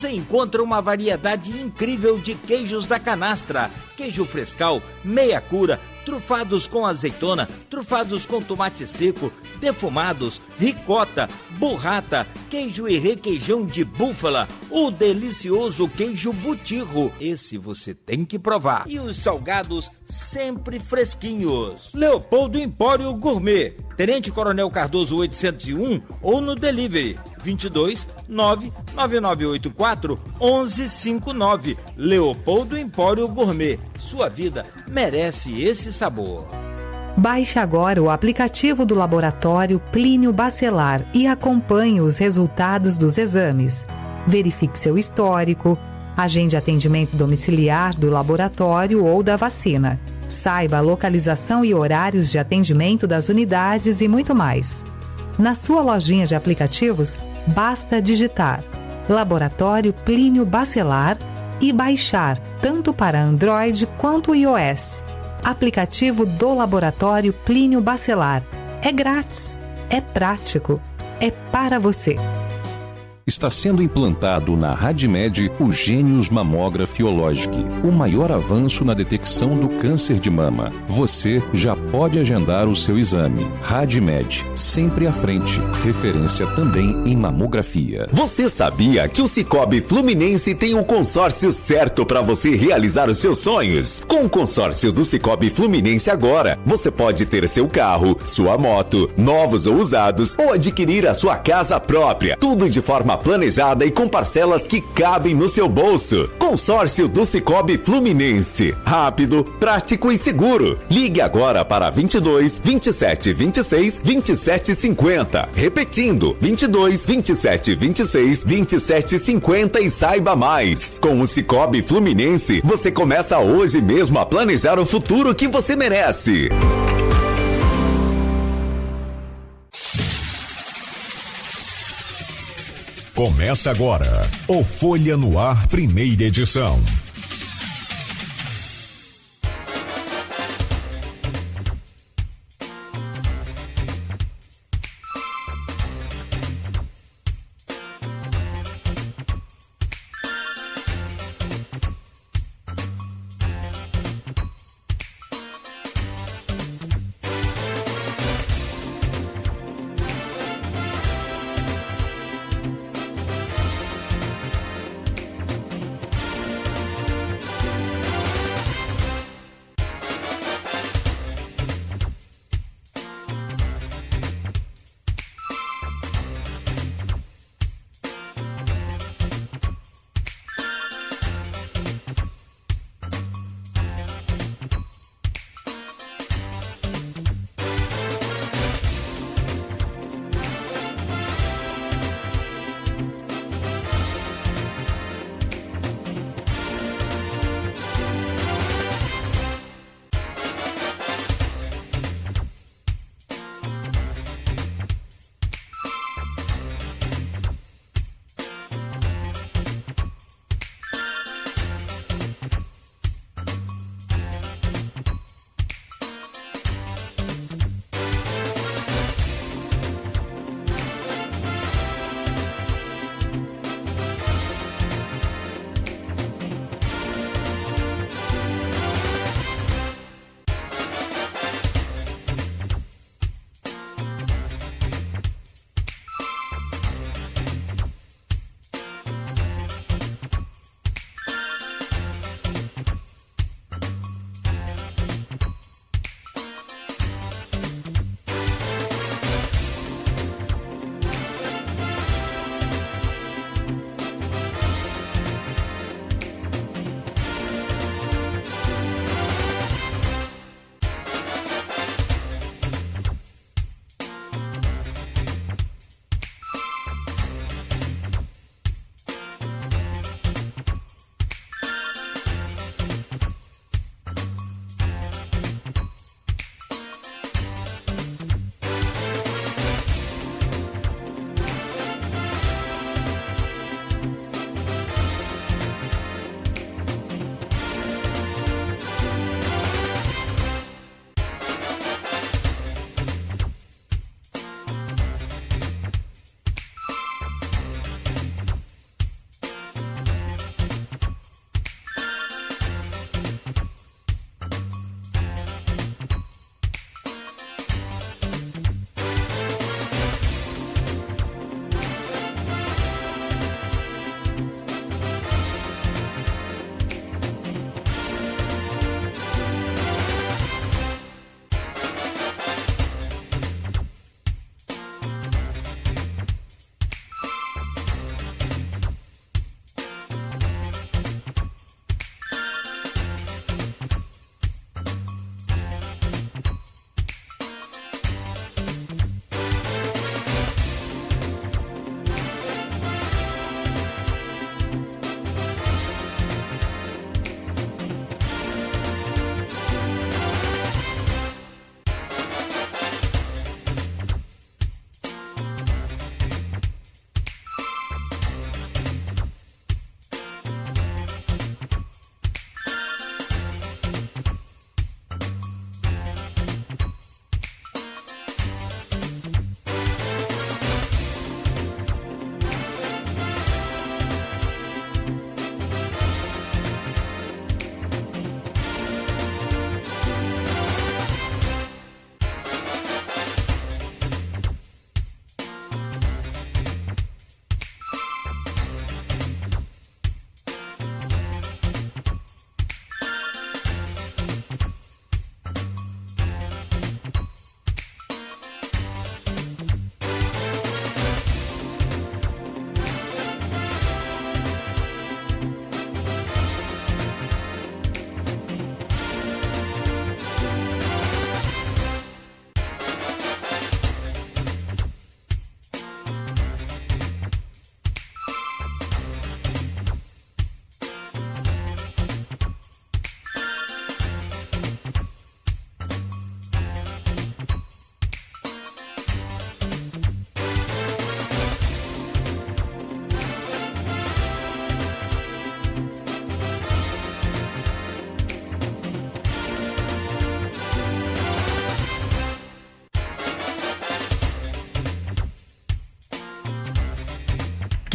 Você encontra uma variedade incrível de queijos da canastra, queijo frescal, meia cura, trufados com azeitona, trufados com tomate seco, defumados, ricota, burrata, queijo e requeijão de búfala, o delicioso queijo butirro, esse você tem que provar. E os salgados sempre fresquinhos. Leopoldo Empório Gourmet, Tenente Coronel Cardoso 801 ou no delivery 22 99984 1159. Leopoldo Empório Gourmet. Sua vida merece esse sabor. Baixe agora o aplicativo do Laboratório Plínio Bacelar e acompanhe os resultados dos exames. Verifique seu histórico, agende atendimento domiciliar do laboratório ou da vacina. Saiba a localização e horários de atendimento das unidades e muito mais. Na sua lojinha de aplicativos, basta digitar Laboratório Plínio Bacelar e baixar tanto para Android quanto iOS. Aplicativo do Laboratório Plínio Bacelar. É grátis, é prático, é para você. Está sendo implantado na RadMed o Gênios Mammography, o maior avanço na detecção do câncer de mama. Você já pode agendar o seu exame. RadMed, sempre à frente. Referência também em mamografia. Você sabia que o Sicoob Fluminense tem um consórcio certo para você realizar os seus sonhos? Com o consórcio do Sicoob Fluminense agora, você pode ter seu carro, sua moto, novos ou usados, ou adquirir a sua casa própria. Tudo de forma planejada e com parcelas que cabem no seu bolso. Consórcio do Sicoob Fluminense. Rápido, prático e seguro. Ligue agora para 22 27 26 27 50. Repetindo, 22 27 26 27 50 e saiba mais. Com o Sicoob Fluminense, você começa hoje mesmo a planejar o futuro que você merece. Começa agora o Folha no Ar, primeira edição.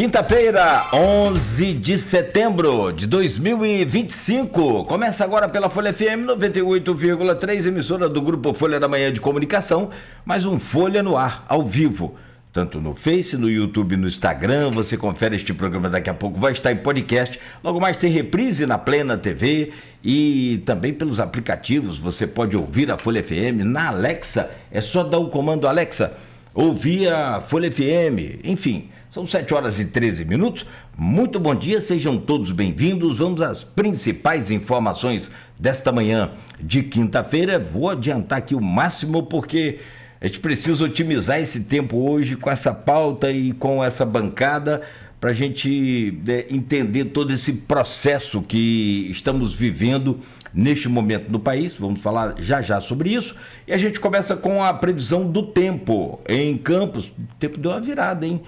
Quinta-feira, 11 de setembro de 2025. Começa agora pela Folha FM 98,3, emissora do Grupo Folha da Manhã de Comunicação. Mais um Folha no Ar, ao vivo. Tanto no Face, no YouTube, no Instagram. Você confere este programa daqui a pouco. Vai estar em podcast. Logo mais tem reprise na Plena TV e também pelos aplicativos. Você pode ouvir a Folha FM na Alexa. É só dar o comando Alexa. Ouvir a Folha FM. Enfim, são 7 horas e 13 minutos. Muito bom dia, sejam todos bem-vindos. Vamos às principais informações desta manhã de quinta-feira. Vou adiantar aqui o máximo porque a gente precisa otimizar esse tempo hoje com essa pauta e com essa bancada para a gente entender todo esse processo que estamos vivendo neste momento no país. Vamos falar já sobre isso. E a gente começa com a previsão do tempo em Campos. O tempo deu uma virada, hein?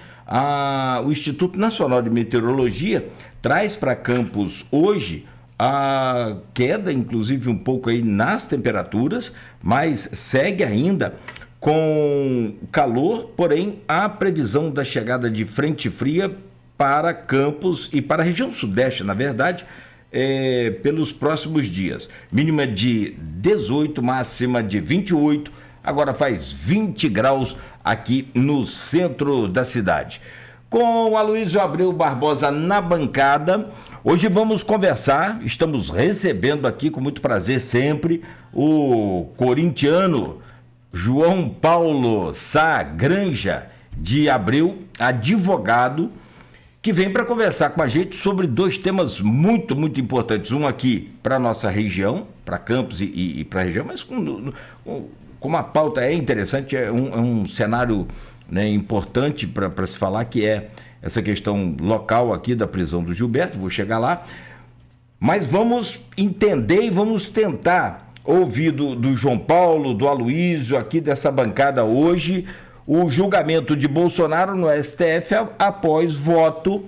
O Instituto Nacional de Meteorologia traz para Campos hoje a queda, inclusive um pouco aí nas temperaturas, mas segue ainda com calor, porém a previsão da chegada de frente fria para Campos e para a região sudeste, na verdade, pelos próximos dias. Mínima de 18, máxima de 28, agora faz 20 graus aqui no centro da cidade. Com o Aloysio Abreu Barbosa na bancada, hoje vamos conversar, estamos recebendo aqui com muito prazer sempre o corintiano João Paulo Sá Granja de Abreu, advogado, que vem para conversar com a gente sobre dois temas muito importantes. Um aqui para a nossa região, para Campos e para a região, mas como a pauta é interessante, é um cenário, né, importante para se falar, que é essa questão local aqui da prisão do Gilberto. Vou chegar lá, mas vamos entender e vamos tentar ouvir do João Paulo, do Aloysio, aqui dessa bancada hoje, o julgamento de Bolsonaro no STF após voto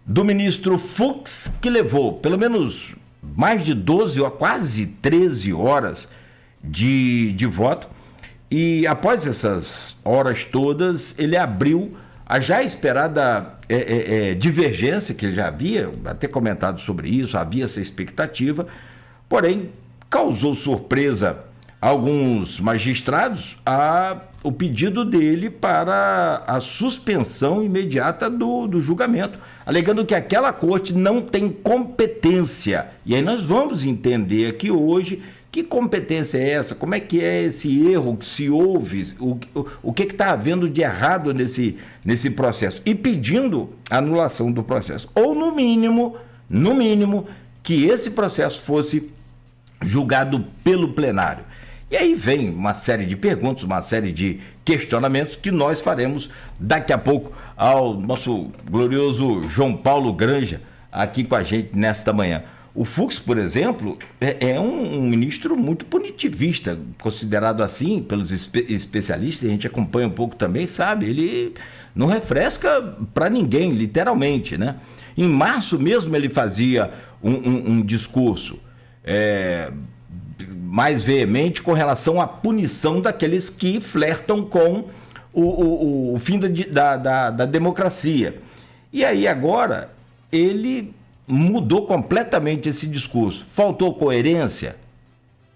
do ministro Fux, que levou pelo menos mais de 12 ou quase 13 horas de voto. E após essas horas todas, ele abriu a já esperada divergência, que ele já havia até comentado sobre isso, havia essa expectativa, porém causou surpresa a alguns magistrados o pedido dele para a suspensão imediata do julgamento, alegando que aquela corte não tem competência. E aí nós vamos entender aqui hoje que competência é essa, como é que é esse erro que se houve, o que está havendo de errado nesse processo, e pedindo anulação do processo, ou no mínimo, que esse processo fosse julgado pelo plenário. E aí vem uma série de perguntas, uma série de questionamentos que nós faremos daqui a pouco ao nosso glorioso João Paulo Granja aqui com a gente nesta manhã. O Fux, por exemplo, é um ministro muito punitivista, considerado assim pelos especialistas. A gente acompanha um pouco também, sabe? Ele não refresca para ninguém, literalmente, né? Em março mesmo ele fazia um discurso mais veemente com relação à punição daqueles que flertam com o fim da democracia. E aí agora ele mudou completamente esse discurso. Faltou coerência?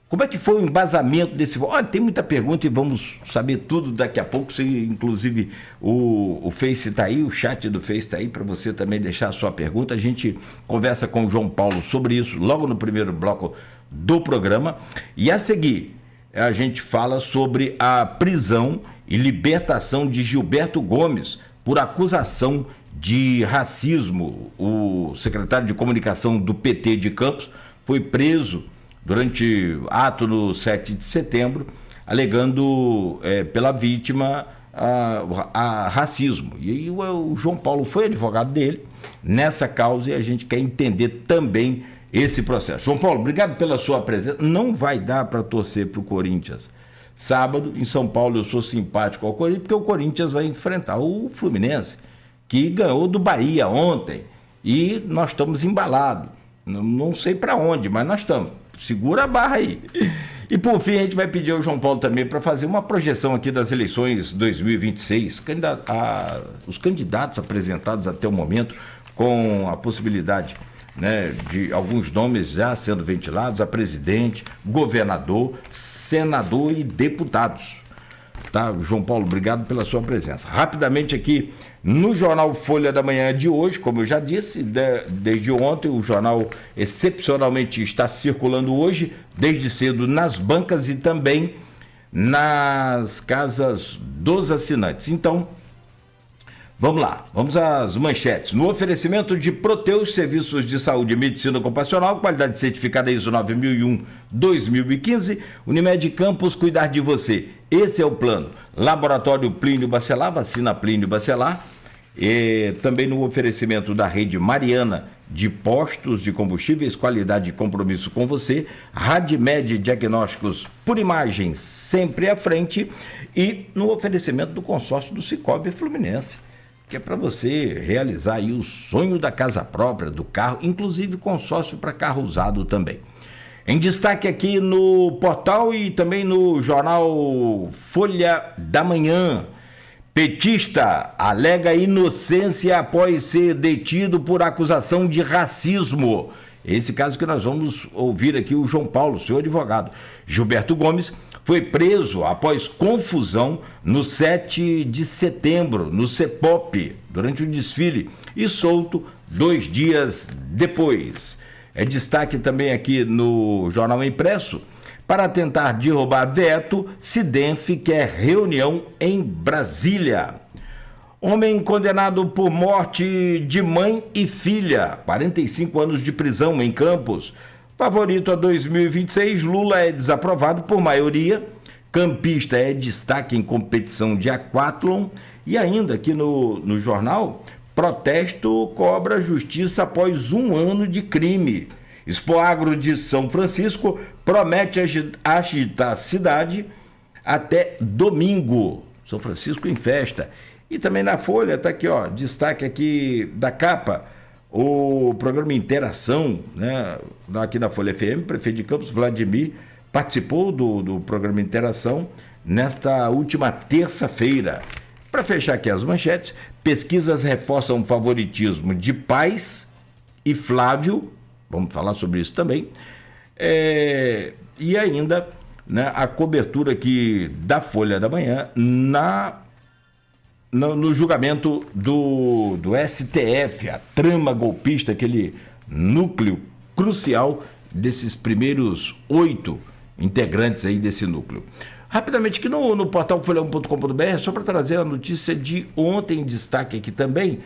Como é que foi o embasamento desse voto? Olha, tem muita pergunta e vamos saber tudo daqui a pouco. Inclusive o Face está aí, o chat do Face está aí para você também deixar a sua pergunta. A gente conversa com o João Paulo sobre isso logo no primeiro bloco do programa. E a seguir, a gente fala sobre a prisão e libertação de Gilberto Gomes por acusação de racismo. O secretário de comunicação do PT de Campos foi preso durante ato no 7 de setembro, alegando pela vítima a racismo. E aí o João Paulo foi advogado dele nessa causa e a gente quer entender também esse processo. João Paulo, obrigado pela sua presença. Não vai dar para torcer para o Corinthians. Sábado, em São Paulo, eu sou simpático ao Corinthians, porque o Corinthians vai enfrentar o Fluminense, que ganhou do Bahia ontem. E nós estamos embalados. Não sei para onde, mas nós estamos. Segura a barra aí. E por fim, a gente vai pedir ao João Paulo também para fazer uma projeção aqui das eleições 2026, os candidatos apresentados até o momento, com a possibilidade, né, de alguns nomes já sendo ventilados, a presidente, governador, senador e deputados. Tá, João Paulo, obrigado pela sua presença. Rapidamente aqui no Jornal Folha da Manhã de hoje, como eu já disse, desde ontem o jornal excepcionalmente está circulando hoje, desde cedo nas bancas e também nas casas dos assinantes. Então, vamos lá, vamos às manchetes. No oferecimento de Proteus, serviços de saúde e medicina ocupacional, qualidade certificada ISO 9001-2015, Unimed Campos, cuidar de você. Esse é o plano. Laboratório Plínio Bacelar, vacina Plínio Bacelar. E também no oferecimento da rede Mariana de postos de combustíveis, qualidade e compromisso com você. Radmed Diagnósticos por imagem, sempre à frente. E no oferecimento do consórcio do Cicobi Fluminense, que é para você realizar aí o sonho da casa própria, do carro, inclusive consórcio para carro usado também. Em destaque aqui no portal e também no jornal Folha da Manhã. Petista alega inocência após ser detido por acusação de racismo. Esse caso que nós vamos ouvir aqui o João Paulo, seu advogado. Gilberto Gomes foi preso após confusão no 7 de setembro, no CEPOP, durante o desfile, e solto 2 dias depois. É destaque também aqui no Jornal Impresso. Para tentar derrubar veto, Sidenf quer reunião em Brasília. Homem condenado por morte de mãe e filha, 45 anos de prisão em Campos. Favorito a 2026, Lula é desaprovado por maioria. Campista é destaque em competição de aquatlon. E ainda aqui no jornal, protesto cobra justiça após 1 ano de crime. Expoagro de São Francisco promete agitar a cidade até domingo. São Francisco em festa. E também na Folha, tá aqui, ó, destaque aqui da capa, o programa Interação, né, aqui na Folha FM, prefeito de Campos, Vladimir, participou do programa Interação nesta última terça-feira. Para fechar aqui as manchetes, pesquisas reforçam o favoritismo de Paes e Flávio, vamos falar sobre isso também, e ainda, né, a cobertura aqui da Folha da Manhã no julgamento do STF, a trama golpista, aquele núcleo crucial desses primeiros 8 integrantes aí desse núcleo. Rapidamente, aqui no portal folha1.com.br, só para trazer a notícia de ontem, em destaque aqui também,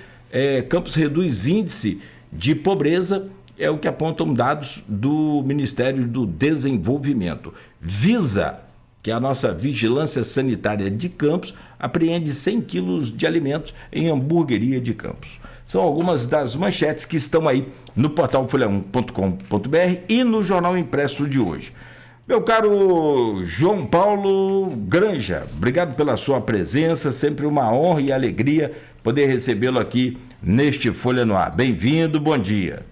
Campos reduz índice de pobreza, é o que apontam dados do Ministério do Desenvolvimento. Visa, que é a nossa vigilância sanitária de Campos, apreende 100 quilos de alimentos em hamburgueria de Campos. São algumas das manchetes que estão aí no portal folha1.com.br e no jornal impresso de hoje. Meu caro João Paulo Granja, obrigado pela sua presença, sempre uma honra e alegria poder recebê-lo aqui neste Folha no Ar. Bem-vindo, bom dia.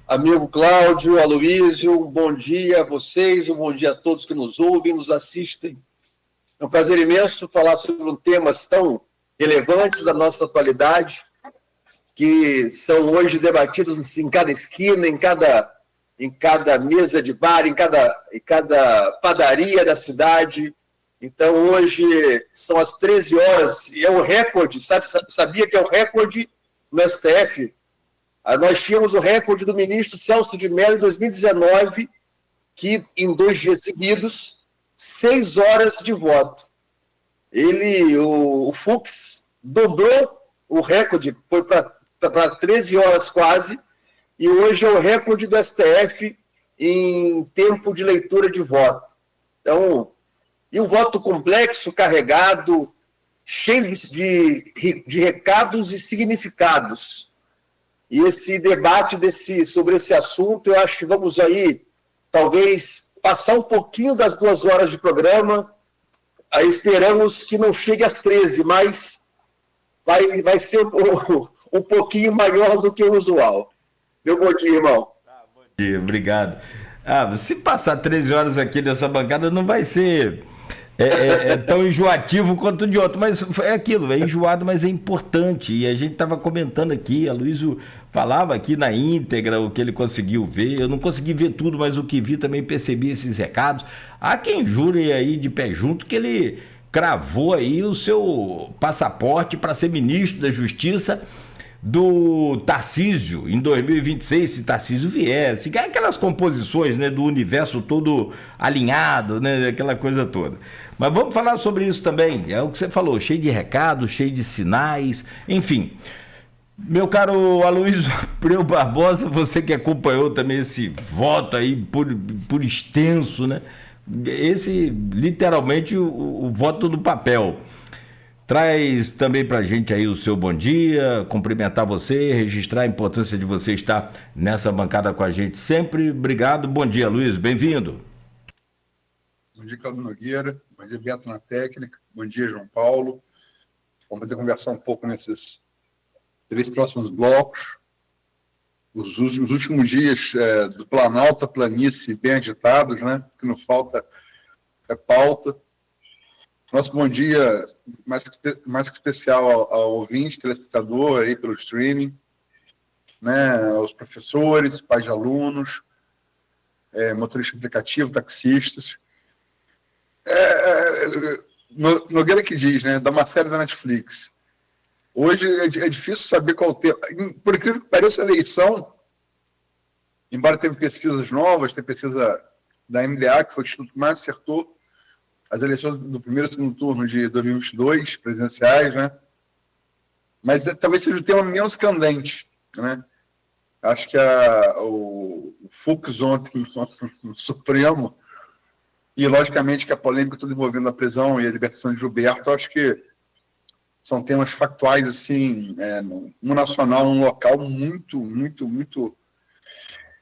Amigo Cláudio, Aloísio, um bom dia a vocês, um bom dia a todos que nos ouvem, nos assistem. É um prazer imenso falar sobre temas tão relevantes da nossa atualidade, que são hoje debatidos em cada esquina, em cada mesa de bar, em cada padaria da cidade. Então, hoje são as 13 horas, e é o recorde, sabia que é o recorde no STF? Nós tínhamos o recorde do ministro Celso de Mello em 2019, que em 2 dias seguidos, 6 horas de voto. O Fux dobrou o recorde, foi para 13 horas quase, e hoje é o recorde do STF em tempo de leitura de voto. Então, e um voto complexo, carregado, cheio de recados e significados. E esse debate sobre esse assunto, eu acho que vamos aí, talvez, passar um pouquinho das 2 horas de programa. Aí esperamos que não chegue às 13, mas vai ser um pouquinho maior do que o usual. Meu bom dia, irmão. Bom dia, obrigado. Se passar 13 horas aqui nessa bancada, não vai ser tão enjoativo quanto de outro, mas é aquilo, é enjoado, mas é importante. E a gente estava comentando aqui, a Luísio falava aqui na íntegra o que ele conseguiu ver. Eu não consegui ver tudo, mas o que vi também percebi esses recados. Há quem jure aí de pé junto que ele cravou aí o seu passaporte para ser ministro da Justiça do Tarcísio em 2026, se Tarcísio viesse, aquelas composições, né, do universo todo alinhado, né, aquela coisa toda. Mas vamos falar sobre isso também, é o que você falou, cheio de recados, cheio de sinais, enfim. Meu caro Aloysio Abreu Barbosa, você que acompanhou também esse voto aí por extenso, né? Esse, literalmente, o voto no papel. Traz também pra gente aí o seu bom dia, cumprimentar você, registrar a importância de você estar nessa bancada com a gente sempre. Obrigado, bom dia, Luiz, bem-vindo. Bom dia, Claudio Nogueira, bom dia, Beto na técnica, bom dia, João Paulo. Vamos poder conversar um pouco nesses 3 próximos blocos. Os últimos dias do Planalto, a planície bem agitados, né? O que não falta é pauta. Nosso bom dia mais que especial ao ouvinte, telespectador aí pelo streaming, né, aos professores, pais de alunos, motorista aplicativo, taxistas. Nogueira que diz, né, da uma série da Netflix. Hoje é difícil saber qual o tema. Por incrível que pareça, a eleição, embora tenha pesquisas novas, tem pesquisa da MDA, que foi o instituto que mais acertou as eleições do primeiro e segundo turno de 2022, presidenciais, né? Mas talvez seja o tema menos candente, né? Acho que o Fux ontem no Supremo, e logicamente que a polêmica toda envolvendo a prisão e a libertação de Gilberto, acho que são temas factuais, assim, um nacional, um local muito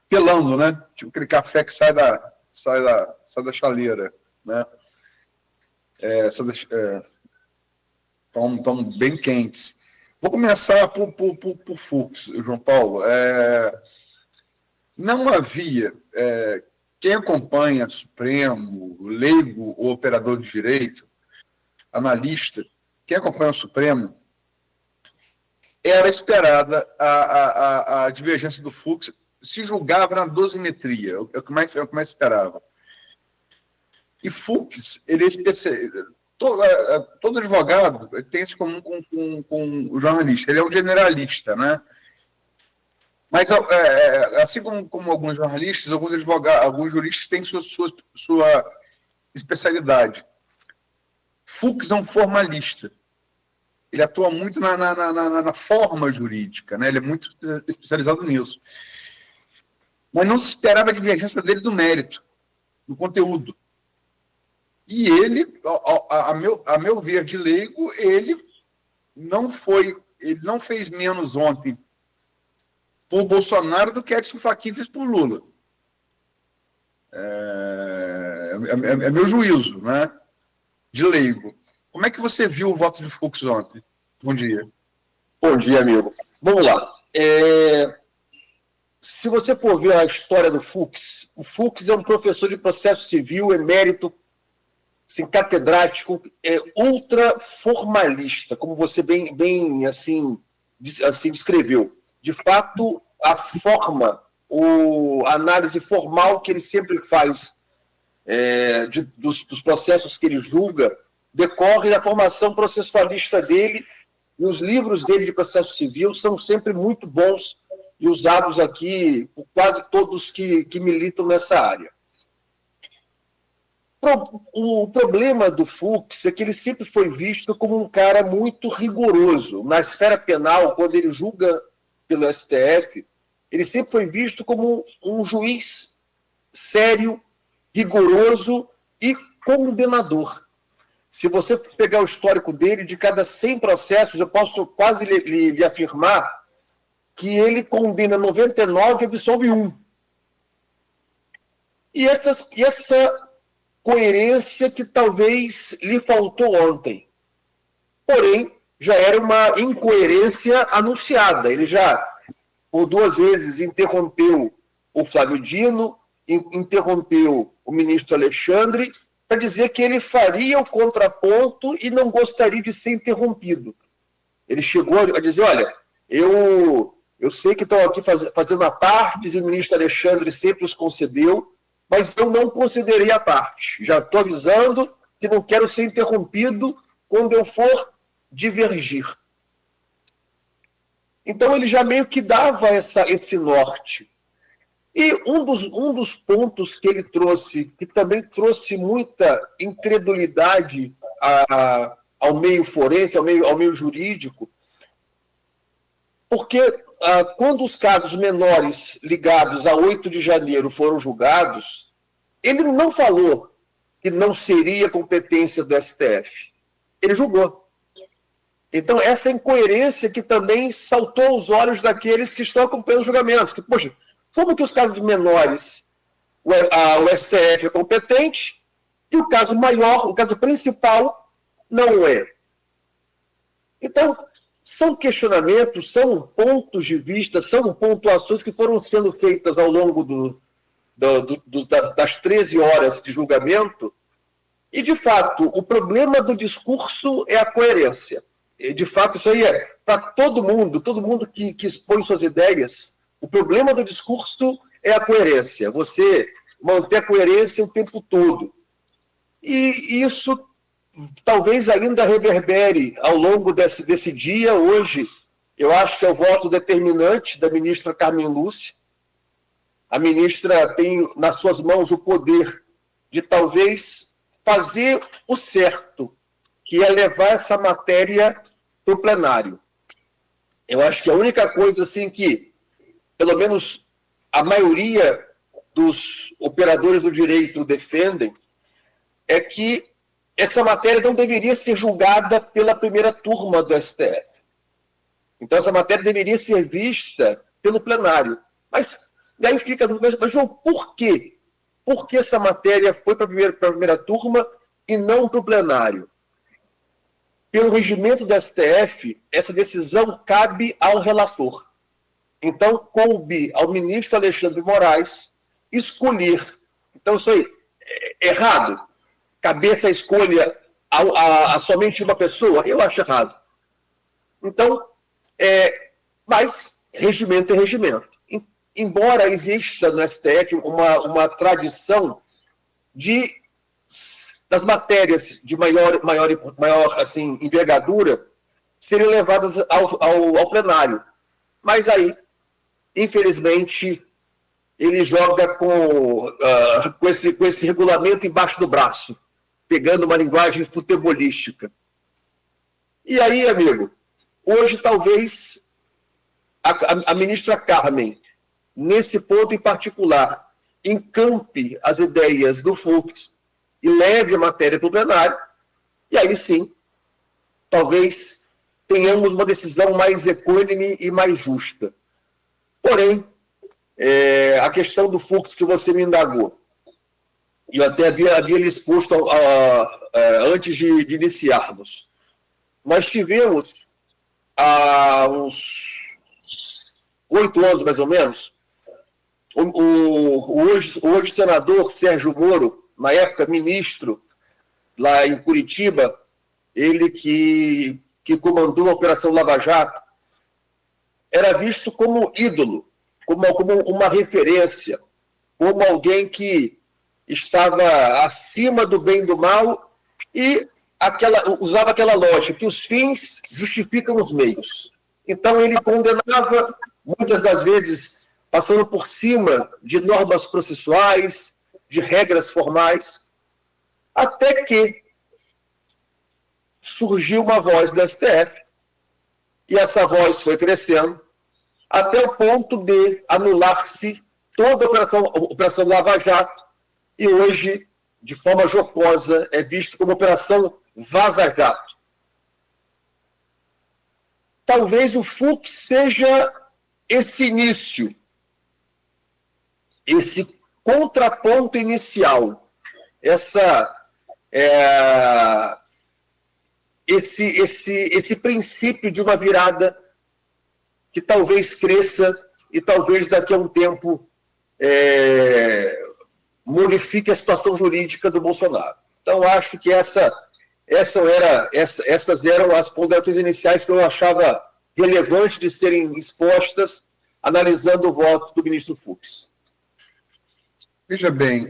pelando, né? Tipo aquele café que sai da chaleira, né? Estão bem quentes. Vou começar por Fux, João Paulo. Não havia, quem acompanha Supremo, leigo ou operador de direito, analista, quem acompanha o Supremo, era esperada a divergência do Fux, se julgava na dosimetria, é o que mais esperava. E Fux, ele é especialista. Todo advogado tem isso comum com o jornalista. Ele é um generalista, né? Mas, assim como alguns jornalistas, alguns advogados, alguns juristas têm sua especialidade. Fux é um formalista. Ele atua muito na forma jurídica, né? Ele é muito especializado nisso. Mas não se esperava a divergência dele do mérito, do conteúdo. E ele, a meu ver de leigo, ele não fez menos ontem por Bolsonaro do que Edson Fachin fez por Lula. É meu juízo, né? De leigo. Como é que você viu o voto de Fux ontem? Bom dia. Bom dia, amigo. Vamos lá. Se você for ver a história do Fux, o Fux é um professor de processo civil, emérito, assim, catedrático, ultra formalista, como você bem assim descreveu. De fato, a forma, a análise formal que ele sempre faz dos processos que ele julga, decorre da formação processualista dele, e os livros dele de processo civil são sempre muito bons e usados aqui por quase todos que militam nessa área. O problema do Fux é que ele sempre foi visto como um cara muito rigoroso. Na esfera penal, quando ele julga pelo STF, ele sempre foi visto como um juiz sério, rigoroso e condenador. Se você pegar o histórico dele, de cada 100 processos, eu posso quase lhe afirmar que ele condena 99 e absolve 1. E essa coerência que talvez lhe faltou ontem. Porém, já era uma incoerência anunciada. Ele já, por 2 vezes, interrompeu o Flávio Dino, interrompeu o ministro Alexandre para dizer que ele faria o contraponto e não gostaria de ser interrompido. Ele chegou a dizer, olha, eu sei que estão aqui fazendo a parte, e o ministro Alexandre sempre os concedeu, mas eu não concederei a parte. Já estou avisando que não quero ser interrompido quando eu for divergir. Então ele já meio que dava esse norte. E um dos pontos que ele trouxe, que também trouxe muita incredulidade ao meio forense, ao meio jurídico, porque quando os casos menores ligados a 8 de janeiro foram julgados, ele não falou que não seria competência do STF. Ele julgou. Então, essa incoerência que também saltou aos olhos daqueles que estão acompanhando os julgamentos. Que, poxa, como que os casos menores o STF é competente e o caso maior, o caso principal, não é? Então, são questionamentos, são pontos de vista, são pontuações que foram sendo feitas ao longo das 13 horas de julgamento e, de fato, o problema do discurso é a coerência. E, de fato, isso aí é para todo mundo que expõe suas ideias, o problema do discurso é a coerência, você manter a coerência o tempo todo. E isso talvez ainda reverbere ao longo desse dia. Hoje, eu acho que é o voto determinante da ministra Carmen Lúcia. A ministra tem nas suas mãos o poder de talvez fazer o certo, que é levar essa matéria para o plenário. Eu acho que a única coisa assim que, pelo menos a maioria dos operadores do direito defendem, é que essa matéria não deveria ser julgada pela primeira turma do STF. Então, essa matéria deveria ser vista pelo plenário. Mas daí fica a dúvida, mas João, por quê? Por que essa matéria foi para a primeira turma e não para o plenário? Pelo regimento do STF, essa decisão cabe ao relator. Então, coube ao ministro Alexandre de Moraes escolher. Então, isso aí é errado. Caber essa escolha a somente uma pessoa, eu acho errado. Então, mas regimento é regimento. Embora exista no STF uma tradição das matérias de maior assim, envergadura serem levadas ao plenário. Mas aí, infelizmente, ele joga com esse regulamento embaixo do braço, pegando uma linguagem futebolística. E aí, amigo, hoje talvez a ministra Carmen, nesse ponto em particular, encampe as ideias do Fux e leve a matéria para o plenário, e aí sim, talvez tenhamos uma decisão mais equânime e mais justa. Porém, a questão do Fux que você me indagou, eu até havia lhe exposto antes de iniciarmos. Nós tivemos, há uns 8 anos, mais ou menos, o hoje senador Sérgio Moro, na época ministro, lá em Curitiba, ele que comandou a Operação Lava Jato, era visto como ídolo, como uma referência, como alguém que estava acima do bem e do mal e usava aquela lógica que os fins justificam os meios. Então ele condenava, muitas das vezes, passando por cima de normas processuais, de regras formais, até que surgiu uma voz do STF, e essa voz foi crescendo, até o ponto de anular-se toda a Operação Lava Jato, e hoje, de forma jocosa, é visto como Operação Vaza Jato. Talvez o Fux seja esse início, esse contraponto inicial, esse princípio de uma virada que talvez cresça e talvez daqui a um tempo modifique a situação jurídica do Bolsonaro. Então, acho que essas eram as ponderações iniciais que eu achava relevante de serem expostas, analisando o voto do ministro Fux. Veja bem,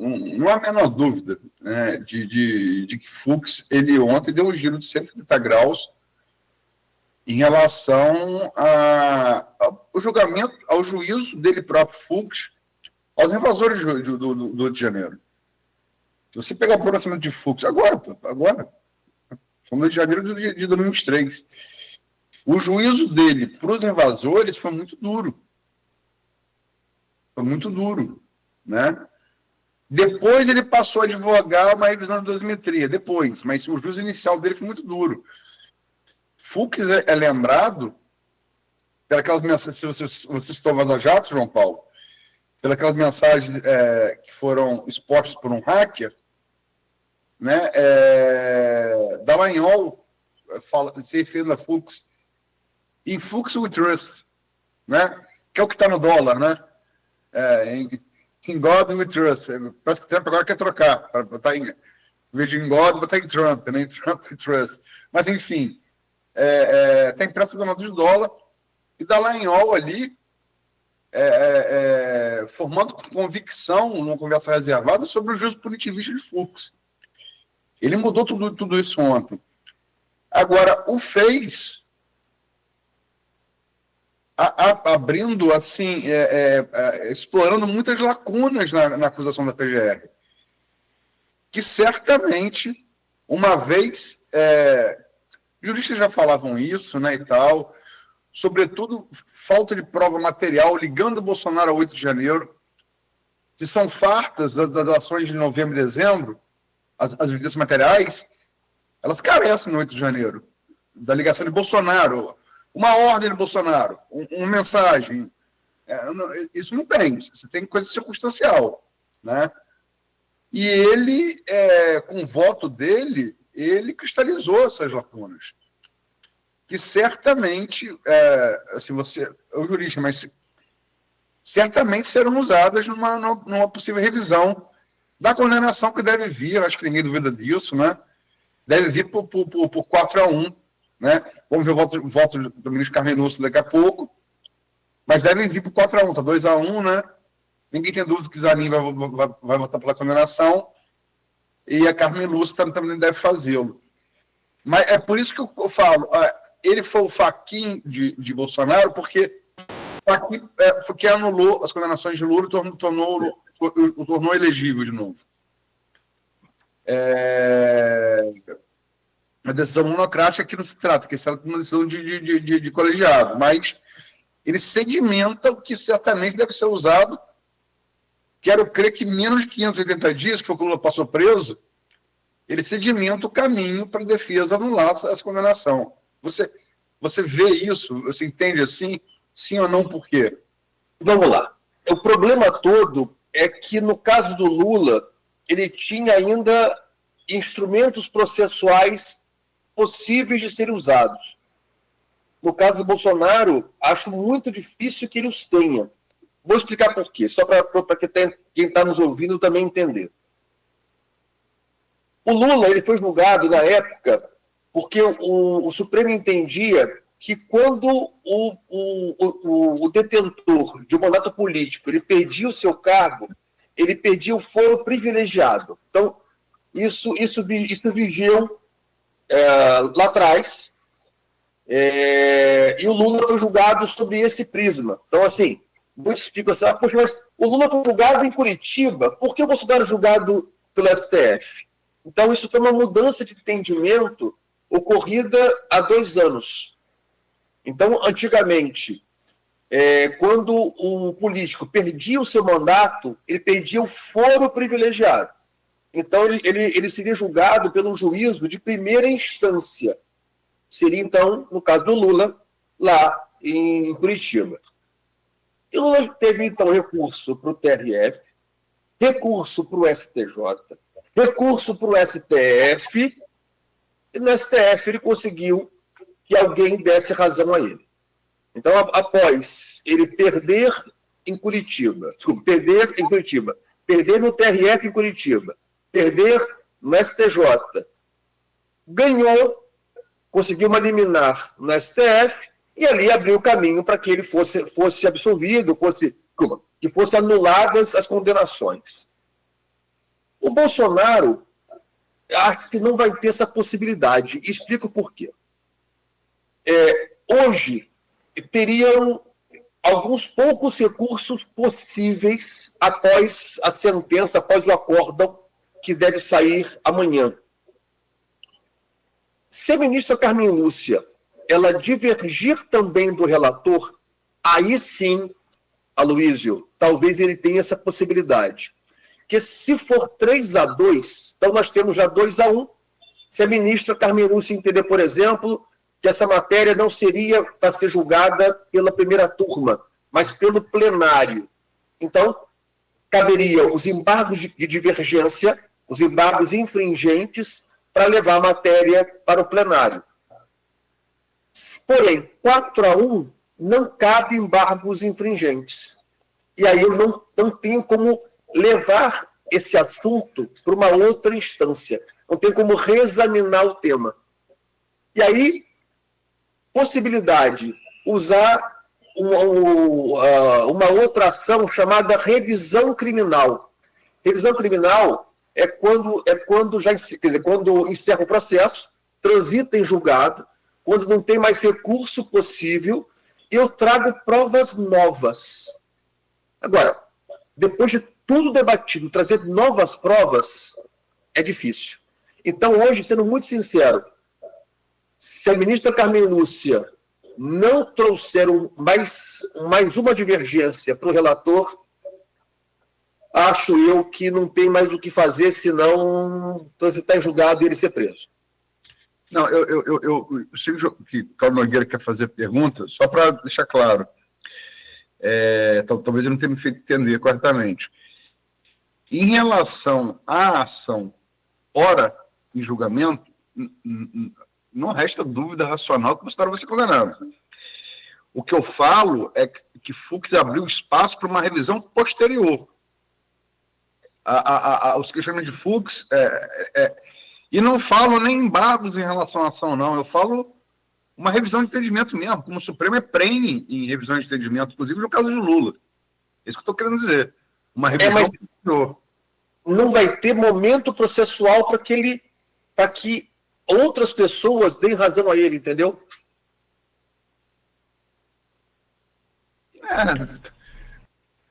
não há a menor dúvida, né, de que Fux, ele ontem deu um giro de 130 graus em relação ao julgamento, ao juízo dele próprio, Fux, aos invasores do Rio de Janeiro. Se você pegar o pronunciamento de Fux, agora, foi no Rio de Janeiro de 2023, o juízo dele para os invasores foi muito duro. Foi muito duro, né? Depois ele passou a advogar uma revisão de dosimetria, mas o juízo inicial dele foi muito duro. Fux é lembrado pelas mensagens, se você citou Vaza Jato, João Paulo, pelas mensagens que foram expostas por um hacker, né, Dallagnol se referindo a Fux, em Fux we trust, né, que é o que está no dólar, né, in God we trust. Parece que Trump agora quer trocar, para botar em vez de em God, botar em Trump, né, em Trump we trust. Mas, enfim, tem pressa da nota de dólar, e Dallagnol ali, formando convicção numa conversa reservada sobre o juízo punitivista de Fux. Ele mudou tudo isso ontem. Agora, o fez abrindo, assim, explorando muitas lacunas na acusação da PGR, que certamente, uma vez, juristas já falavam isso, né, e tal, sobretudo falta de prova material ligando o Bolsonaro a 8 de janeiro, se são fartas das ações de novembro e dezembro, as evidências materiais, elas carecem no 8 de janeiro, da ligação de Bolsonaro, uma ordem de Bolsonaro, uma mensagem, isso não tem, você tem coisa circunstancial, né? E ele, com o voto dele, ele cristalizou essas lacunas, que certamente, se você é um jurista, mas certamente serão usadas numa possível revisão da condenação que deve vir, eu acho que ninguém duvida disso, né? Deve vir por 4-1, né? Vamos ver o voto do ministro Carmen Lúcia daqui a pouco, mas devem vir por 4-1, está 2-1, né? Ninguém tem dúvida que Zanin vai votar pela condenação e a Carmen Lúcia também deve fazê-lo. Mas é por isso que eu falo, ele foi o faquin de Bolsonaro, porque foi que anulou as condenações de Lula e tornou elegível de novo. A decisão monocrática que não se trata, que é uma decisão de colegiado, mas ele sedimenta o que certamente deve ser usado. Quero crer que menos de 580 dias, que foi quando o Lula passou preso, ele sedimenta o caminho para a defesa anular essa condenação. Você vê isso? Você entende assim? Sim ou não, por quê? Vamos lá. O problema todo é que, no caso do Lula, ele tinha ainda instrumentos processuais possíveis de serem usados. No caso do Bolsonaro, acho muito difícil que ele os tenha. Vou explicar por quê, só para quem está nos ouvindo também entender. O Lula ele foi julgado na época porque o Supremo entendia que quando o detentor de um mandato político ele perdia o seu cargo, ele perdia o foro privilegiado. Então, isso vigiou lá atrás, e o Lula foi julgado sobre esse prisma. Então, assim, muitos ficam assim, poxa, mas o Lula foi julgado em Curitiba, por que o Bolsonaro é julgado pelo STF? Então, isso foi uma mudança de entendimento ocorrida há 2 anos. Então, antigamente, quando o político perdia o seu mandato, ele perdia o foro privilegiado. Então, ele seria julgado pelo juízo de primeira instância. Seria, então, no caso do Lula, lá em Curitiba. E o Lula teve, então, recurso para o TRF, recurso para o STJ, recurso para o STF, e no STF ele conseguiu que alguém desse razão a ele. Então, após ele perder em Curitiba, perder no TRF em Curitiba, perder no STJ, ganhou, conseguiu uma liminar no STF e ali abriu o caminho para que ele fosse absolvido, que fossem anuladas as condenações. O Bolsonaro acho que não vai ter essa possibilidade. Explico por quê. Hoje, teriam alguns poucos recursos possíveis após a sentença, após o acórdão que deve sair amanhã. Se a ministra Carmen Lúcia ela divergir também do relator, aí sim, Aloysio, talvez ele tenha essa possibilidade. Porque se for 3-2, então nós temos já 2-1. Se a ministra Carmen Lúcia entender, por exemplo, que essa matéria não seria para ser julgada pela primeira turma, mas pelo plenário. Então, caberia os embargos de divergência, os embargos infringentes, para levar a matéria para o plenário. Porém, 4-1 não cabe embargos infringentes. E aí eu não tenho como levar esse assunto para uma outra instância. Não tenho como reexaminar o tema. E aí, possibilidade, usar uma outra ação chamada revisão criminal. Revisão criminal é quando quando encerra o processo, transita em julgado, quando não tem mais recurso possível, eu trago provas novas. Agora, depois de tudo debatido, trazer novas provas é difícil. Então, hoje, sendo muito sincero, se a ministra Carmen Lúcia não trouxer mais uma divergência para o relator, acho eu que não tem mais o que fazer, senão transitar em julgado e ele ser preso. Não, eu sei que o Carlos Nogueira quer fazer pergunta, só para deixar claro. Talvez eu não tenha me feito entender corretamente. Em relação à ação ora em julgamento, não resta dúvida racional que o Bolsonaro vai ser condenado. O que eu falo é que Fux abriu espaço para uma revisão posterior. Os questionamentos de Fux... E não falo nem embargos em relação à ação, não. Eu falo uma revisão de entendimento mesmo, como o Supremo é prene em revisão de entendimento, inclusive no caso de Lula. É isso que eu estou querendo dizer. Uma revisão posterior. Não vai ter momento processual para que outras pessoas deem razão a ele, entendeu?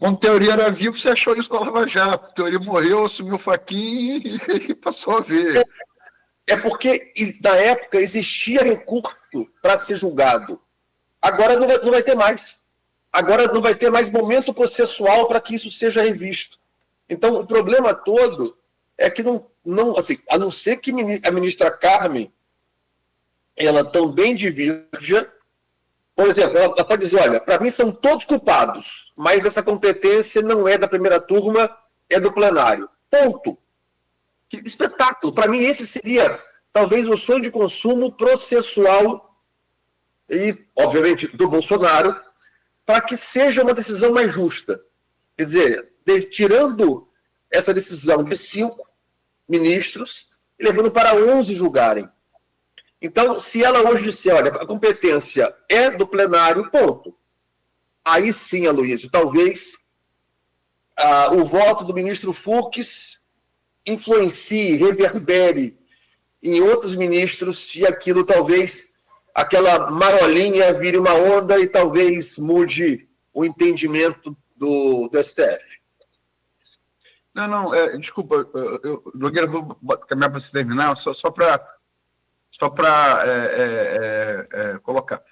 Quando a teoria era viva, você achou isso com a Lava Jato. A teoria morreu, assumiu o faquinho e passou a ver. É porque, na época, existia recurso para ser julgado. Agora não vai ter mais. Agora não vai ter mais momento processual para que isso seja revisto. Então, o problema todo é que assim, a não ser que a ministra Carmen ela também divirja. Por exemplo, ela pode dizer, olha, para mim são todos culpados, mas essa competência não é da primeira turma, é do plenário. Ponto. Que espetáculo. Para mim, esse seria, talvez, o sonho de consumo processual e, obviamente, do Bolsonaro, para que seja uma decisão mais justa. Quer dizer, tirando essa decisão de 5 ministros e levando para 11 julgarem. Então, se ela hoje disser, olha, a competência é do plenário, ponto. Aí sim, Aloysio, talvez o voto do ministro Fux influencie, reverbere em outros ministros e aquilo talvez, aquela marolinha vire uma onda e talvez mude o entendimento do STF. Desculpa, Nogueira, vou caminhar para você terminar, só para colocar.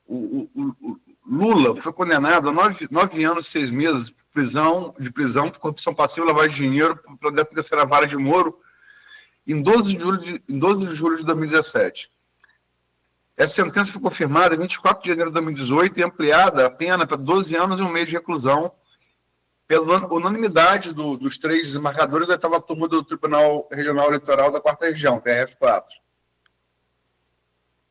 O Lula foi condenado a 9 anos e 6 meses de prisão por corrupção passiva e lavagem de dinheiro pela 13ª Vara de Moro em 12 de julho de 2017. Essa sentença foi confirmada em 24 de janeiro de 2018 e ampliada a pena para 12 anos e 1 mês de reclusão pela unanimidade dos 3 desembargadores da 8ª turma do Tribunal Regional Eleitoral da 4ª Região, TRF4.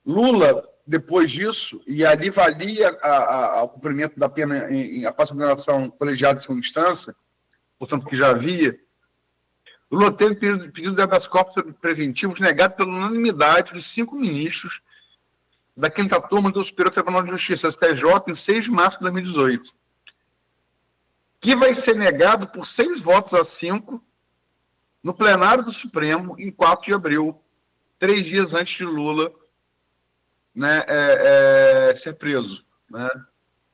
Lula, depois disso, e ali valia o cumprimento da pena após a condenação colegiada em segunda instância, portanto, que já havia, o Lula teve pedido de habeas corpus preventivos negado pela unanimidade dos 5 ministros da 5ª turma do Superior Tribunal de Justiça, STJ, em 6 de março de 2018, que vai ser negado por 6 votos a 5 no plenário do Supremo em 4 de abril, 3 dias antes de Lula, né, ser preso, né,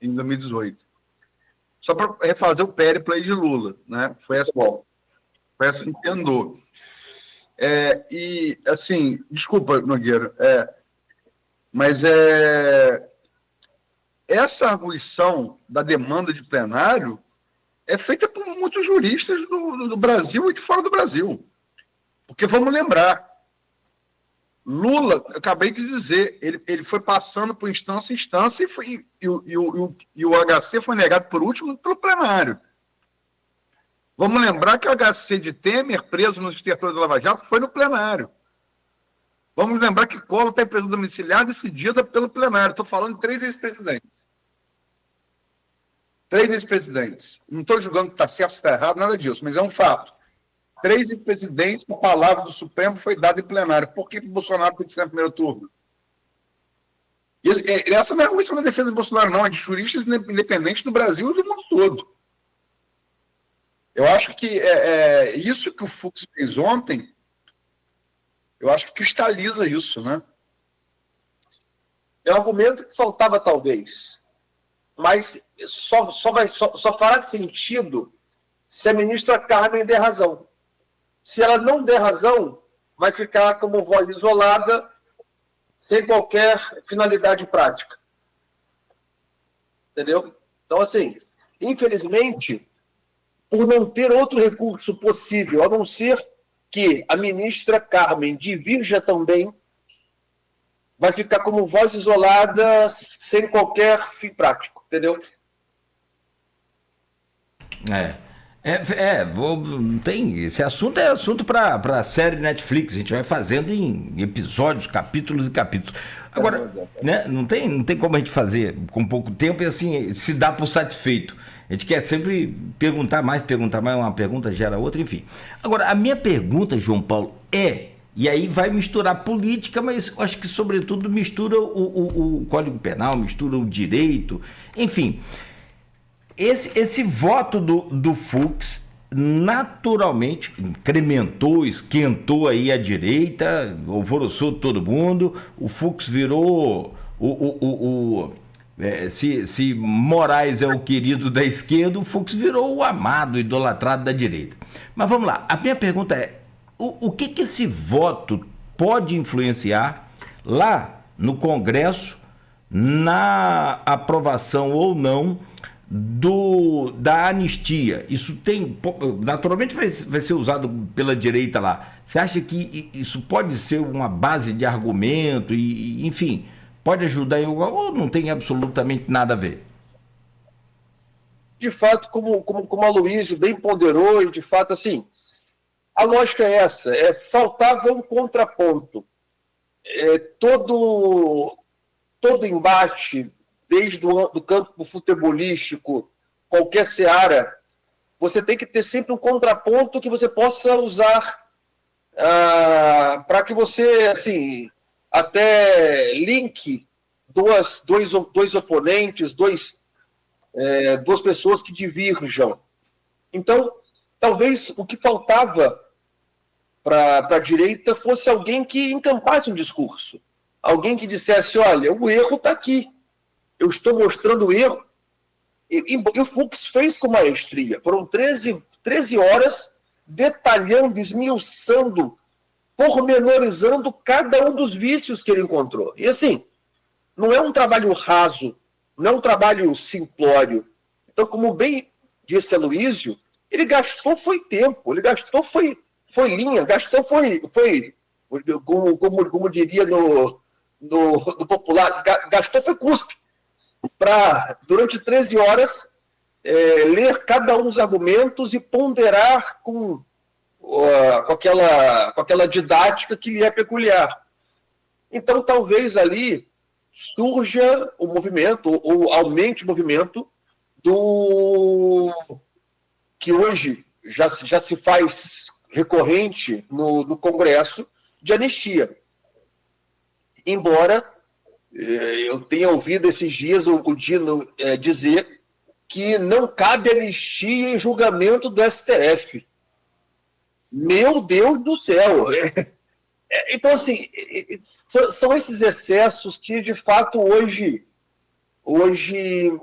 em 2018. Só para refazer o périplo aí de Lula, né? Foi essa que andou. E, assim, desculpa, Nogueira, mas essa arguição da demanda de plenário é feita por muitos juristas do Brasil e de fora do Brasil. Porque, vamos lembrar, Lula, eu acabei de dizer, ele foi passando por instância em instância e o HC foi negado por último pelo plenário. Vamos lembrar que o HC de Temer, preso nos estertores da Lava Jato, foi no plenário. Vamos lembrar que Collor está em prisão domiciliar decidida pelo plenário. Estou falando de 3 ex-presidentes. 3 ex-presidentes. Não estou julgando que está certo, se está errado, nada disso, mas é um fato. 3 ex-presidentes, a palavra do Supremo foi dada em plenário. Por que o Bolsonaro tem que ser no primeiro turno? Essa não é a arguição da defesa do Bolsonaro, não. É de juristas independentes do Brasil e do mundo todo. Eu acho que isso que o Fux fez ontem, eu acho que cristaliza isso, né? É um argumento que faltava, talvez. Mas só fará sentido se a ministra Carmen der razão. Se ela não der razão, vai ficar como voz isolada, sem qualquer finalidade prática. Entendeu? Então, assim, infelizmente, por não ter outro recurso possível, a não ser que a ministra Carmen divirja também, vai ficar como voz isolada, sem qualquer fim prático. Entendeu? Tem, esse assunto é assunto para a série Netflix, a gente vai fazendo em episódios, capítulos e capítulos. Agora, né, não tem como a gente fazer com pouco tempo e assim, se dá por satisfeito. A gente quer sempre perguntar mais, uma pergunta gera outra, enfim. Agora, a minha pergunta, João Paulo, e aí vai misturar política, mas eu acho que sobretudo mistura o Código Penal, mistura o direito, enfim... Esse voto do Fux naturalmente incrementou, esquentou aí a direita, alvoroçou todo mundo. O Fux virou se Moraes é o querido da esquerda, o Fux virou o amado, idolatrado da direita. Mas vamos lá, a minha pergunta é, o que esse voto pode influenciar lá no Congresso na aprovação ou não da anistia? Isso naturalmente vai ser usado pela direita lá. Você acha que isso pode ser uma base de argumento e enfim, pode ajudar em algo ou não tem absolutamente nada a ver? De fato, como a Aloysio bem ponderou, e de fato, assim, a lógica é essa, faltava um contraponto. Todo embate, desde do campo futebolístico, qualquer seara, você tem que ter sempre um contraponto que você possa usar para que você, assim, até linke dois oponentes, duas pessoas que divirjam. Então, talvez o que faltava para a direita fosse alguém que encampasse um discurso, alguém que dissesse, olha, o erro está aqui. Eu estou mostrando o erro. E o Fux fez com maestria. Foram 13 horas detalhando, esmiuçando, pormenorizando cada um dos vícios que ele encontrou. E assim, não é um trabalho raso, não é um trabalho simplório. Então, como bem disse Aloysio, ele gastou foi tempo, ele gastou foi linha, gastou foi como diria no popular, gastou foi cuspe. Para, durante 13 horas, ler cada um dos argumentos e ponderar com aquela didática que lhe é peculiar. Então, talvez ali surja o movimento, ou aumente o movimento que hoje já se faz recorrente no Congresso de anistia. Embora eu tenha ouvido esses dias o Dino dizer que não cabe anistia em julgamento do STF. Meu Deus do céu! Então, assim, são esses excessos que, de fato, hoje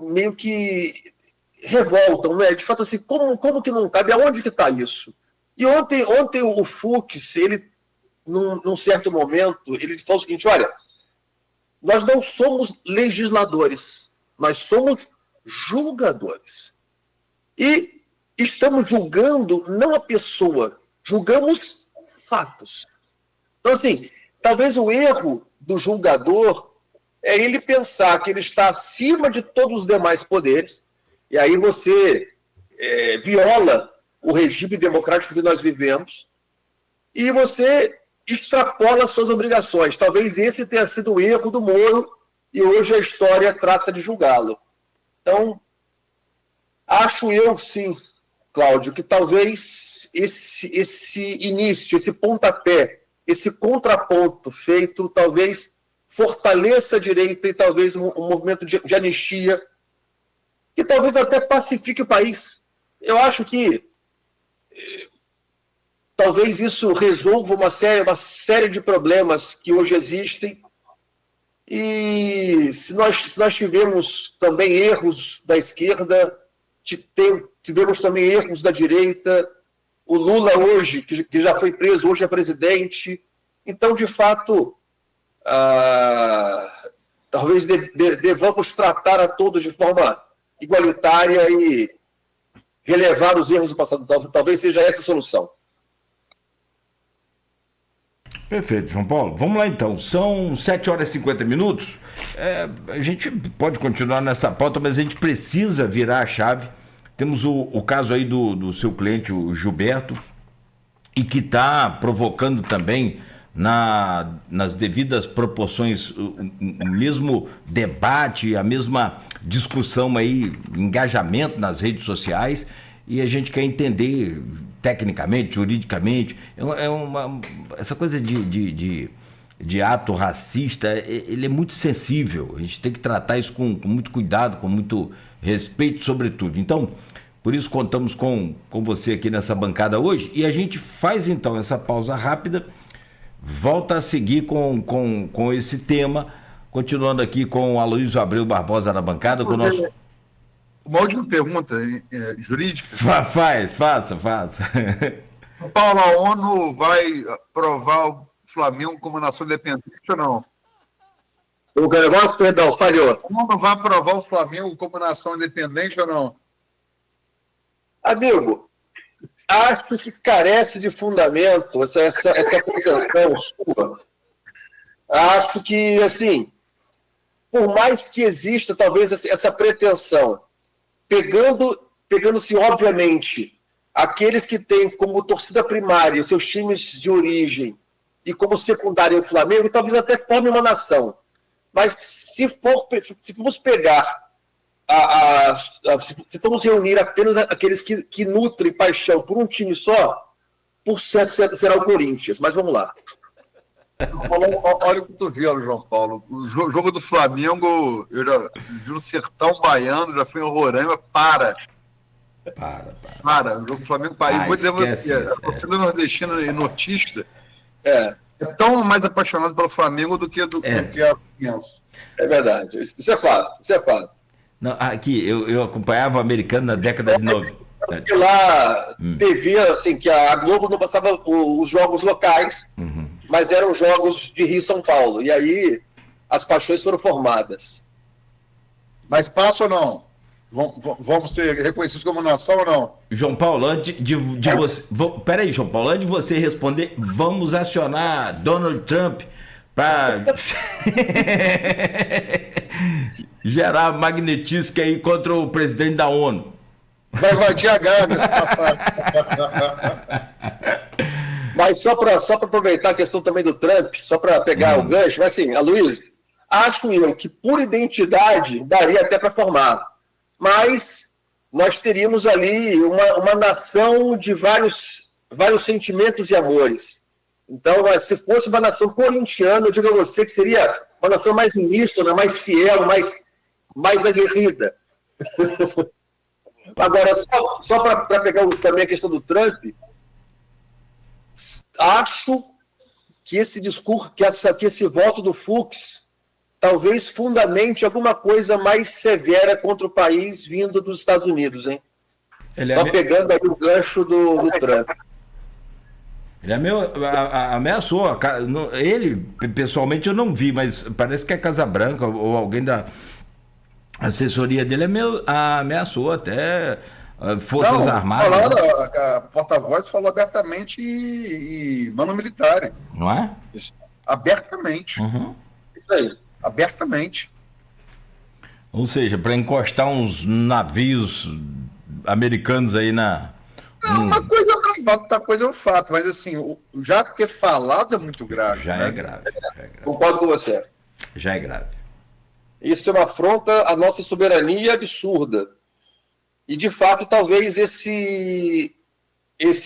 meio que revoltam, né? De fato, assim, como que não cabe? Aonde que está isso? E ontem o Fux, ele, num certo momento, ele falou o seguinte: olha, nós não somos legisladores, nós somos julgadores. E estamos julgando não a pessoa, julgamos fatos. Então, assim, talvez o erro do julgador é ele pensar que ele está acima de todos os demais poderes, e aí você viola o regime democrático que nós vivemos, e você extrapola suas obrigações. Talvez esse tenha sido o erro do Moro, e hoje a história trata de julgá-lo. Então, acho eu, sim, Cláudio, que talvez esse início, esse pontapé, esse contraponto feito, talvez fortaleça a direita e talvez um movimento de anistia, que talvez até pacifique o país. Eu acho que talvez isso resolva uma série de problemas que hoje existem. E se nós tivemos também erros da esquerda, tivemos também erros da direita, o Lula hoje, que já foi preso, hoje é presidente. Então, de fato, talvez devamos tratar a todos de forma igualitária e relevar os erros do passado. Talvez seja essa a solução. Perfeito, João Paulo. Vamos lá, então. São 7h50. A gente pode continuar nessa pauta, mas a gente precisa virar a chave. Temos o caso aí do seu cliente, o Gilberto, e que está provocando também, nas devidas proporções, o mesmo debate, a mesma discussão aí, engajamento nas redes sociais, e a gente quer entender tecnicamente, juridicamente, essa coisa de ato racista, ele é muito sensível, a gente tem que tratar isso com muito cuidado, com muito respeito, sobretudo. Então, por isso contamos com você aqui nessa bancada hoje, e a gente faz então essa pausa rápida, volta a seguir com esse tema, continuando aqui com o Aloysio Abreu Barbosa na bancada, com o nosso... Uma última pergunta jurídica. Faça. Paulo, a ONU vai aprovar o Flamengo como nação independente ou não? O negócio, perdão, falhou. A ONU vai aprovar o Flamengo como nação independente ou não? Amigo, acho que carece de fundamento essa pretensão sua. Acho que, assim, por mais que exista talvez essa pretensão, pegando-se, obviamente, aqueles que têm como torcida primária seus times de origem e como secundária o Flamengo, talvez até forme uma nação. Mas se formos pegar, se formos reunir apenas aqueles que nutrem paixão por um time só, por certo será o Corinthians. Mas vamos lá. Olha o cotovelo, João Paulo. O jogo do Flamengo, eu já vi no sertão baiano, já fui em Roraima, para. O jogo do Flamengo para. Vou dizer você, a torcida nordestina e nortista é tão mais apaixonada pelo Flamengo do que a criança. É verdade, isso é fato. Não, aqui, eu acompanhava o americano na década de 90. Porque lá, TV, assim, que a Globo não passava os jogos locais, mas eram jogos de Rio e São Paulo. E aí, as paixões foram formadas. Mas passa ou não? Vamos ser reconhecidos como nação ou não? João Paulo, antes de você... Peraí, João Paulo, antes de você responder, vamos acionar Donald Trump para gerar magnetismo aí contra o presidente da ONU. Vai invadir a Gávea se passar. Mas só para aproveitar a questão também do Trump, só para pegar o gancho, mas assim, Aloysio, acho eu que por identidade daria até para formar. Mas nós teríamos ali uma nação de vários sentimentos e amores. Então, se fosse uma nação corintiana, eu digo a você que seria uma nação mais uníssona, mais fiel, mais aguerrida. Agora, só para pegar também a questão do Trump, acho que esse discurso, que esse voto do Fux, talvez fundamente alguma coisa mais severa contra o país vindo dos Estados Unidos, hein? Pegando aí o gancho do Trump. Ele ameaçou. Ele, pessoalmente, eu não vi, mas parece que a Casa Branca ou alguém da assessoria dele ameaçou até Forças Armadas. A porta-voz falou abertamente e mano militar. Não é? Abertamente. Uhum. Isso aí. Abertamente. Ou seja, para encostar uns navios americanos aí na... Não, uma coisa é fato, outra coisa é um fato, mas assim, já ter falado é muito grave. Já né? é grave. Concordo com você. Já é grave. Isso é uma afronta à nossa soberania absurda. E, de fato, talvez esse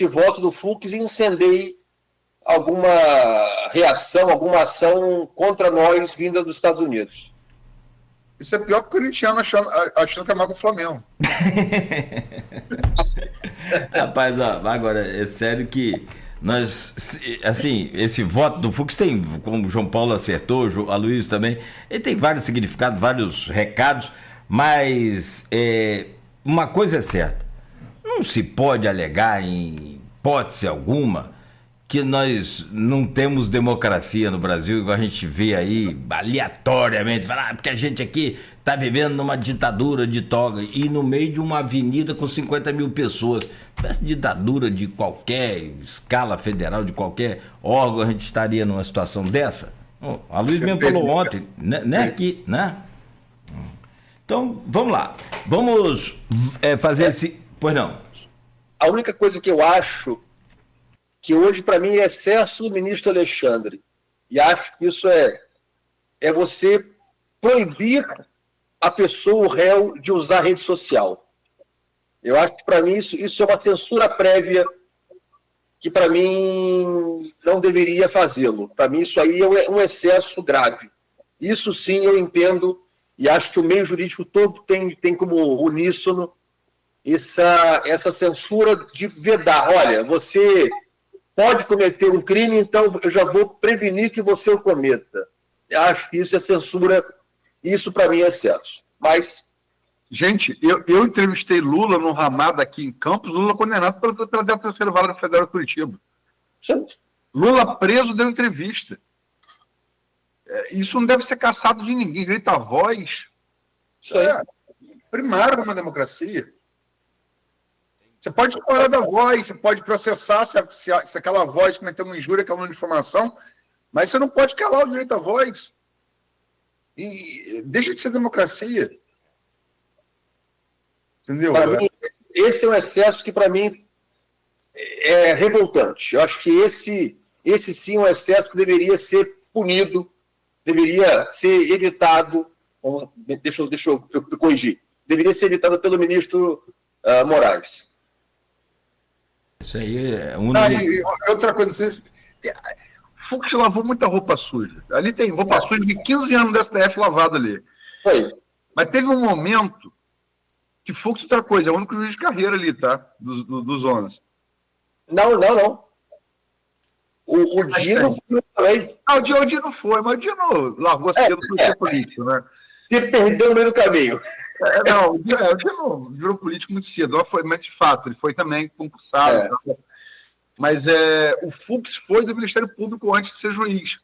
voto do Fux incendeie alguma reação, alguma ação contra nós vinda dos Estados Unidos. Isso é pior que o corintiano achando que é mais que o Flamengo. Rapaz, agora, é sério que nós, assim, esse voto do Fux tem, como o João Paulo acertou, a Luiz também, ele tem vários significados, vários recados, mas uma coisa é certa, não se pode alegar em hipótese alguma que nós não temos democracia no Brasil, igual a gente vê aí aleatoriamente, falar, porque a gente aqui está vivendo numa ditadura de toga, e no meio de uma avenida com 50 mil pessoas. Se tivesse ditadura de qualquer escala federal, de qualquer órgão, a gente estaria numa situação dessa? A Luiz mesmo falou ontem, né, aqui, né? Então, vamos lá. Vamos fazer esse... Pois não. A única coisa que eu acho que hoje, para mim, é excesso do ministro Alexandre. E acho que isso é você proibir a pessoa, o réu, de usar rede social. Eu acho que, para mim, isso é uma censura prévia que, para mim, não deveria fazê-lo. Para mim, isso aí é um excesso grave. Isso, sim, eu entendo, e acho que o meio jurídico todo tem como uníssono essa censura de vedar. Olha, você pode cometer um crime, então eu já vou prevenir que você o cometa. Eu acho que isso é censura, isso para mim é excesso. Mas... Gente, eu entrevistei Lula no Ramada aqui em Campos, Lula condenado pela 13ª Vara Federal de Curitiba. Sim. Lula preso deu entrevista. Isso não deve ser caçado de ninguém. Direito à voz. Isso é primário numa democracia. Você pode discordar da voz, você pode processar se aquela voz cometeu uma injúria, calúnia, difamação, mas você não pode calar o direito à voz. E deixa de ser democracia. Entendeu? Para mim, esse é um excesso que, para mim, é revoltante. Eu acho que esse sim é um excesso que deveria ser punido, deveria ser evitado. Deixa eu corrigir. Deveria ser evitado pelo ministro Moraes. Isso aí é outra coisa, Fux lavou muita roupa suja. Ali tem roupa suja de 15 anos do STF lavado ali. Foi. Mas teve um momento que Fux, outra coisa, é o único juiz de carreira ali, tá? Dos 11. Não. O Dino foi também. O Dino foi, mas o Dino largou cedo para ser político, né? Se perdeu no meio do caminho. O Dino virou político muito cedo. Mas, de fato, ele foi também concursado. Mas o Fux foi do Ministério Público antes de ser juiz.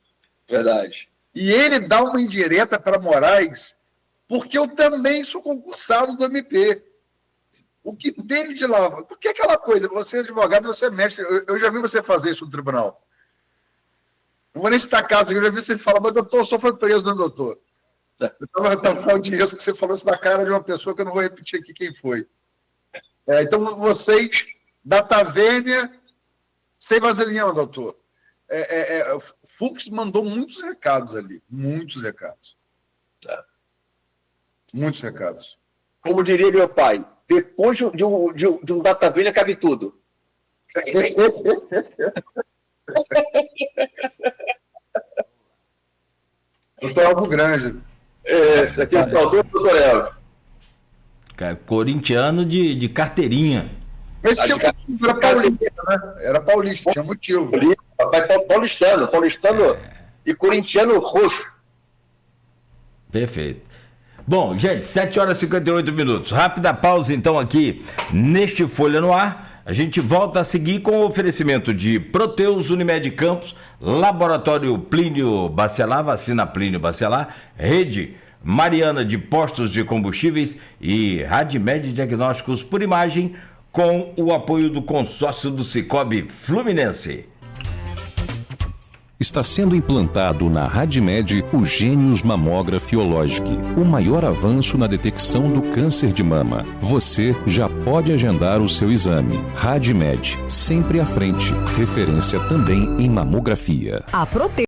Verdade. E ele dá uma indireta para Moraes, porque eu também sou concursado do MP. O que teve de lá? Porque aquela coisa, você é advogado, você é mestre. Eu já vi você fazer isso no tribunal. Não vou nem citar caso, eu já vi você falar, mas doutor, só foi preso, não, doutor? Eu estava com audiência que você falou isso na cara de uma pessoa que eu não vou repetir aqui quem foi. Então, vocês, da Tavênia, sem vaselina, doutor. Fux mandou muitos recados ali. Muitos recados. Muitos recados. como diria meu pai, depois de um data velha cabe tudo. Doutor Alvo Grande. Esse aqui é o saudoso doutor Elvio. Corintiano de carteirinha. Mas tinha motivo, era paulista, né? Era paulista, tinha motivo. Paulistano e corintiano roxo. Perfeito. Bom, gente, 7 horas e 58 minutos. Rápida pausa, então, aqui neste Folha no Ar. A gente volta a seguir com o oferecimento de Proteus Unimed Campos, Laboratório Plínio Bacelar, Vacina Plínio Bacelar, Rede Mariana de Postos de Combustíveis e Radmed Diagnósticos por Imagem, com o apoio do consórcio do Sicoob Fluminense. Está sendo implantado na Radmed o Gênios Mammografiologic, o maior avanço na detecção do câncer de mama. Você já pode agendar o seu exame. Radmed, sempre à frente. Referência também em mamografia. A Proteus